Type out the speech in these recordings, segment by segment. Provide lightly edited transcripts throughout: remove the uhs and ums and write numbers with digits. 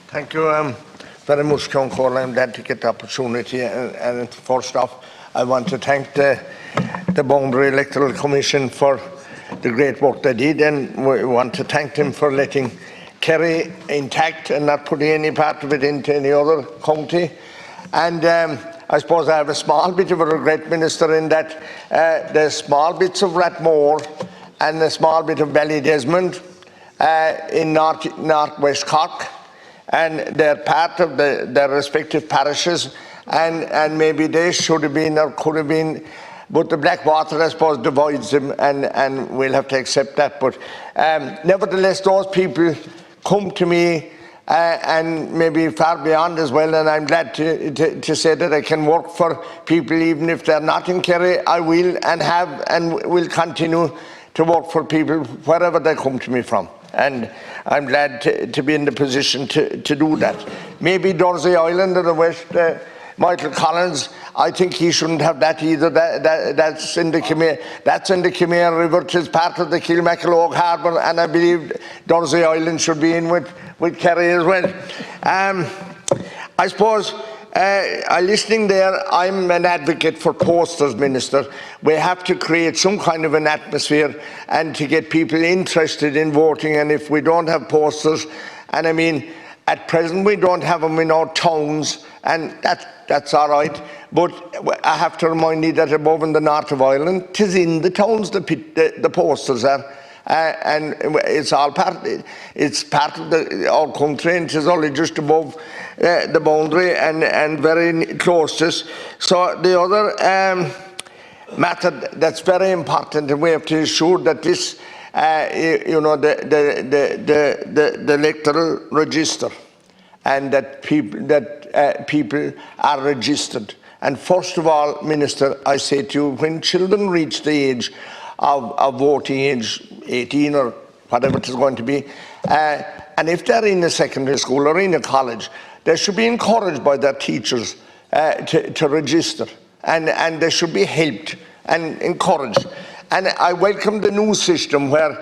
Thank you very much, Councillor. I'm glad to get the opportunity. And first off, I want to thank the Boundary Electoral Commission for the great work they did, and we want to thank them for letting Kerry intact and not putting any part of it into any other county. And I suppose I have a small bit of a regret, Minister, in that there's small bits of Rathmore and a small bit of Ballydesmond in northwest Cork, and they're part of their respective parishes, and maybe they should have been or could have been, but the Blackwater, I suppose, divides them, and we'll have to accept that. But nevertheless, those people come to me and maybe far beyond as well, and I'm glad to say that I can work for people even if they're not in Kerry. I will and have and will continue to work for people wherever they come to me from, and I'm glad to be in the position to do that. Maybe Dursey Island or the West, Michael Collins, I think he shouldn't have that either. That's in the Kimera River. It is part of the Kilmacalogue Harbour, and I believe Dursey Island should be in with Kerry as well. I suppose, listening there, I'm an advocate for posters, Minister. We have to create some kind of an atmosphere and to get people interested in voting, and if we don't have posters, and I mean, at present we don't have them in our towns, and that's all right, but I have to remind you that above in the north of Ireland, 'tis in the towns the posters are. And it's all part of our country, and it is only just above the boundary and very close to us. So the other matter that's very important, and we have to ensure that this, the electoral register, and that people are registered. And first of all, Minister, I say to you, when children reach the age of voting age, 18 or whatever it is going to be, and if they're in a secondary school or in a college, they should be encouraged by their teachers to register, and they should be helped and encouraged. And I welcome the new system where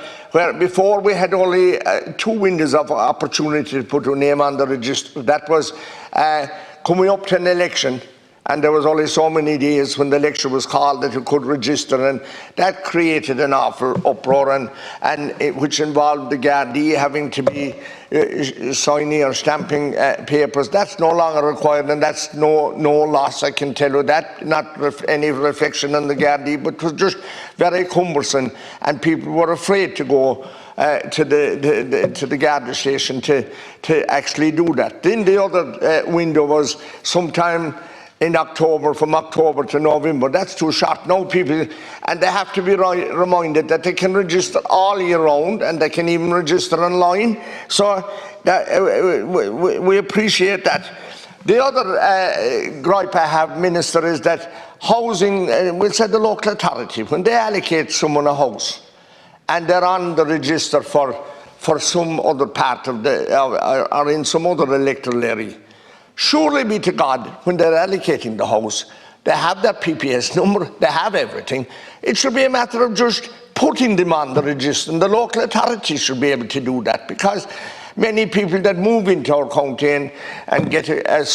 before we had only 2 windows of opportunity to put your name on the register. That was coming up to an election, and there was only so many days when the election was called that you could register, and that created an awful uproar, which involved the Gardaí having to be signing or stamping papers. That's no longer required, and that's no loss, I can tell you that. Not any reflection on the Gardaí, but it was just very cumbersome, and people were afraid to go to the Garda station to actually do that. Then the other window was sometime in October, from October to November. That's too short. Now people, and they have to be reminded that they can register all year round, and they can even register online. So we appreciate that. The other gripe I have, Minister, is that housing, we'll say the local authority, when they allocate someone a house and they're on the register for some other part of or in some other electoral area, surely be to God, when they're allocating the house, they have their PPS number, they have everything. It should be a matter of just putting them on the register, and the local authority should be able to do that, because many people that move into our county and get a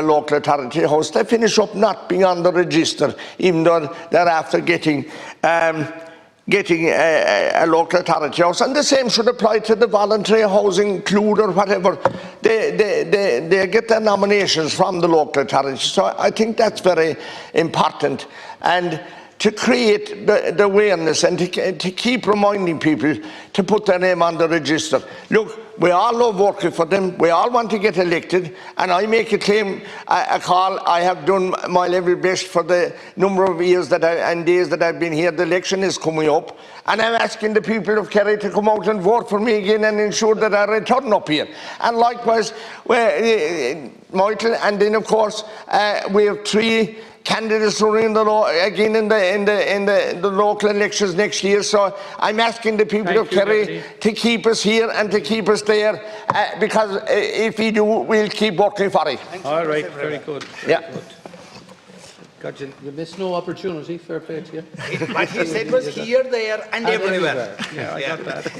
local authority house, they finish up not being on the register, even though they're after getting a local authority house. And the same should apply to the voluntary housing, Clued or whatever. They get their nominations from the local authority. So I think that's very important. And to create the awareness and to keep reminding people to put their name on the register. Look, we all love working for them. We all want to get elected, and I make a claim, a call. I have done my level best for the number of years and days that I've been here. The election is coming up, and I'm asking the people of Kerry to come out and vote for me again and ensure that I return up here. And likewise, Michael, and then of course we have 3 candidates running again in the local elections next year. So I'm asking the people of Kerry to keep us here and to keep us there, because if we do, we'll keep working for it. All right, very good. Yeah. God, you missed no opportunity. Fair play to you. What he said was here, there, and everywhere. Yeah, I got that.